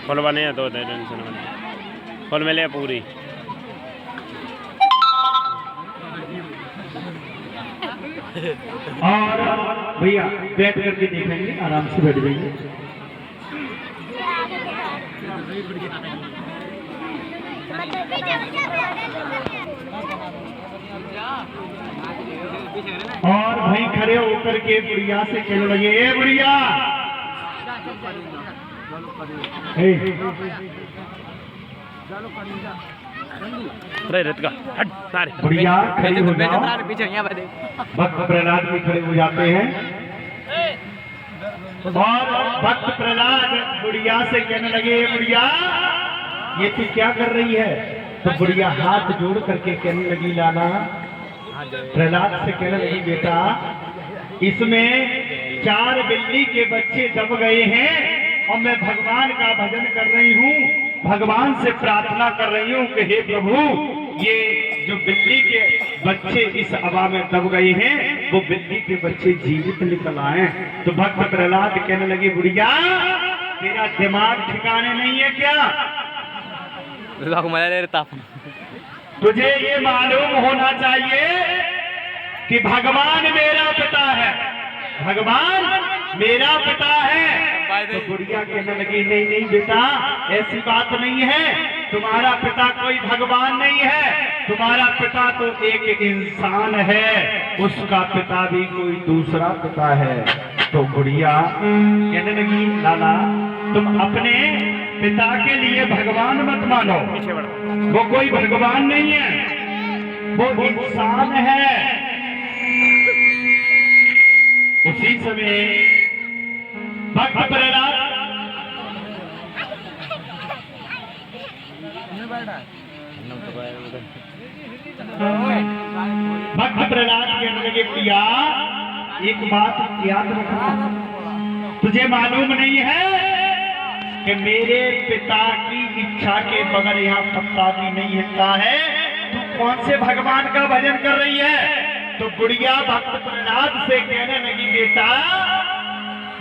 Full बने तो tension बने फुल मिले पूरी। और भैया बैठ करके देखेंगे, आराम से बैठ जाएंगे। और भाई खड़े होकर के बुढ़िया से कहने लगे, ए बुढ़िया, बुढ़िया खड़ी हो जाओ। भक्त प्रहलाद भी खड़े हो जाते हैं और भक्त प्रहलाद बुढ़िया से कहने लगे, बुढ़िया ये तू क्या कर रही है? तो बुढ़िया हाथ जोड़ करके कहने लगी, लाला, प्रहलाद से कहने लगी, बेटा इसमें 4 बिल्ली के बच्चे दब गए हैं और मैं भगवान का भजन कर रही हूँ, भगवान से प्रार्थना कर रही हूँ कि हे प्रभु ये जो बिल्ली के बच्चे इस हवा में दब गए हैं वो बिल्ली के बच्चे जीवित निकल आए। तो भक्त प्रहलाद कहने लगे, बुढ़िया तेरा दिमाग ठिकाने नहीं है क्या? तुझे ये मालूम होना चाहिए कि भगवान मेरा पिता है, भगवान मेरा पिता है। तो बुढ़िया कहने लगी, नहीं नहीं बेटा ऐसी बात नहीं है, तुम्हारा पिता कोई भगवान नहीं है, तुम्हारा पिता तो एक इंसान है, उसका पिता भी कोई दूसरा पिता है। तो बुढ़िया कहने लगी, लाला तुम अपने पिता के लिए भगवान मत मानो, वो कोई भगवान नहीं है, वो इंसान है। उसी समय भक्त प्रहलाद कहने लगे, प्रिया एक बात याद रखना, तुझे मालूम नहीं है कि मेरे पिता की इच्छा के बगैर यहाँ पत्ता भी नहीं हिलता है, तू कौन से भगवान का भजन कर रही है? तो बुढ़िया भक्त प्रहलाद से कहने लगी, बेटा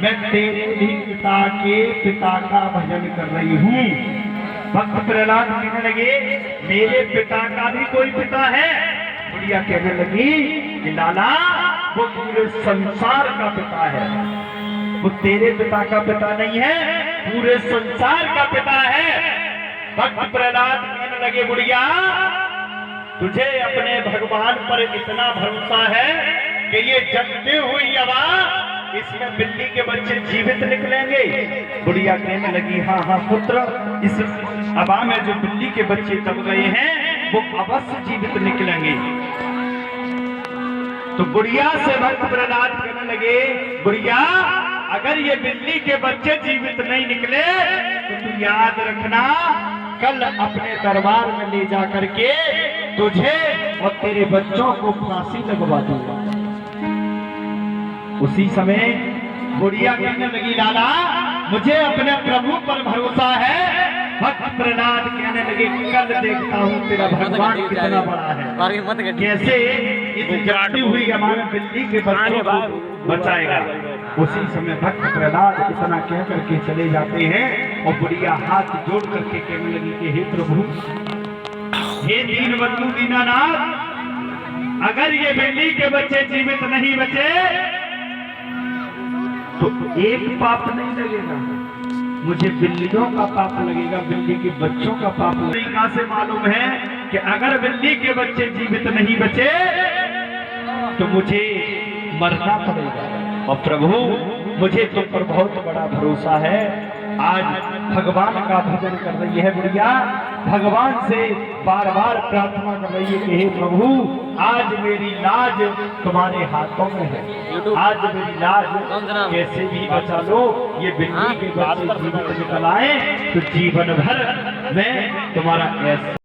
मैं तेरे भी पिता के पिता का भजन कर रही हूँ। भक्त प्रहलाद कहने लगे, मेरे पिता का भी कोई पिता है? बुढ़िया कहने लगी कि लाला वो पूरे संसार का पिता है, वो तेरे पिता का पिता नहीं है, पूरे संसार का पिता है। भक्त प्रहलाद कहने लगे, बुढ़िया तुझे अपने भगवान पर इतना भरोसा है कि ये जगती हुई हवा इसमें बिल्ली के बच्चे जीवित निकलेंगे? बुढ़िया कहने लगी, हाँ हाँ पुत्र, इस हवा में जो बिल्ली के बच्चे दब गए हैं वो अवश्य जीवित निकलेंगे। तो बुढ़िया से भक्त प्रहलाद कहने लगे, बुढ़िया अगर ये बिल्ली के बच्चे जीवित नहीं निकले तो तू याद रखना, कल अपने दरबार में ले जा करके तुझे और तेरे बच्चों को फांसी लगवा दूंगा। उसी समय बुढ़िया कहने लगी, लाला मुझे अपने प्रभु पर भरोसा है। भक्त प्रहलाद कहने लगे, कल देखता हूँ तेरा भगवान कितना बड़ा है, कैसे इस जलती हुई हमारे बिल्ली के बच्चों को बचाएगा। उसी समय भक्त प्रहलाद इतना कह करके चले जाते हैं और बुढ़िया हाथ जोड़ करके कहने लगी कि हे प्रभु, हे दीनबंधु दीनानाथ, अगर ये बिल्ली के बच्चे जीवित नहीं बचे तो एक पाप नहीं लगेगा, मुझे बिल्लियों का पाप लगेगा, बिल्ली के बच्चों का पाप लगेगा। तरीका से मालूम है कि अगर बिल्ली के बच्चे जीवित नहीं बचे तो मुझे मरना पड़ेगा। और प्रभु मुझे तुम पर बहुत बड़ा भरोसा है। आज भगवान का भजन कर रही है बुढ़िया, भगवान से बार बार प्रार्थना कर रही है कि हे प्रभु आज मेरी लाज तुम्हारे हाथों में है, आज मेरी लाज कैसे भी बचा लो, ये बिल्ली के बच्चे जीवित निकल आए तो जीवन भर मैं तुम्हारा ऐसा